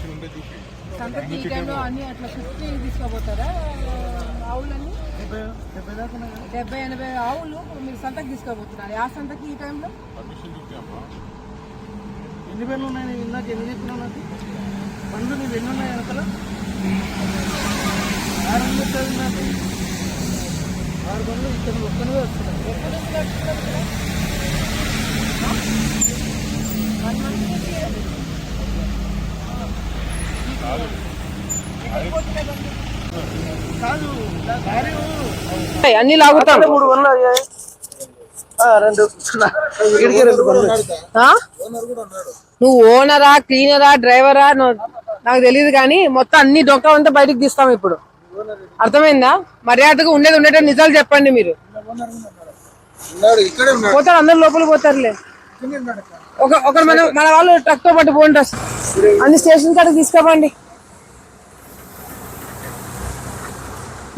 సంతకి ఈ టైంలో అన్ని అట్లా 50 తీసుకోపోతారా ఆవులన్నీ? 70-80 ఆవులు మీరు సంతకి తీసుకోబోతున్నారు. ఆ సంతకి ఈ టైంలో ఎన్ని పేర్లు ఉన్నాయి? ఇందాక ఎన్ని చెప్పినా నాకు పండ్లు నీవు ఎన్ని ఉన్నాయి వెనకాల? 6 వచ్చారు నాకు 6 పండ్లు ఇక్కడ ఒక్కనే వస్తున్నాయి. అన్ని లాగుతాం. 3 పండ్లు అయ్యాయి. 2 నువ్వు ఓనరా, క్లీనరా, డ్రైవరా నాకు తెలియదు కానీ మొత్తం అన్ని డొక్క అంతా బయటకు తీస్తాం ఇప్పుడు. అర్థమైందా? మర్యాదగా ఉండేది ఉండేటట్టు నిజాలు చెప్పండి. మీరు పోతారు, అందరు లోపలికి పోతారులే. ఒక మన వాళ్ళు ట్రక్ తో పట్టు పోండి. అన్ని స్టేషన్ కాడికి తీసుకోపండి.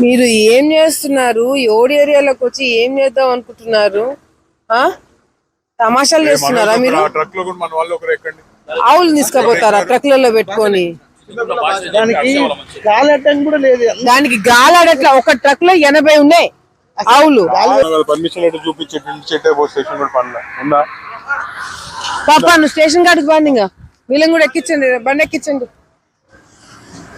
మీరు ఏం చేస్తున్నారు? ఓడి ఏరియాలోకి వచ్చి ఏం చేద్దాం అనుకుంటున్నారు? తమాషాలు చేస్తున్నారా మీరు? ఆవులు తీసుకుపోతారా ట్రక్లలో పెట్టుకొని? దానికి గాలటం కూడా లేదు. దానికి గాలాడట్లా. ఒక ట్రక్ లో 80 ఉన్నాయి ఆవులు. పాప నువ్వు స్టేషన్ కాడికి పండి. ఇంకా వీళ్ళని కూడా ఎక్కించండి, బండి ఎక్కించండి.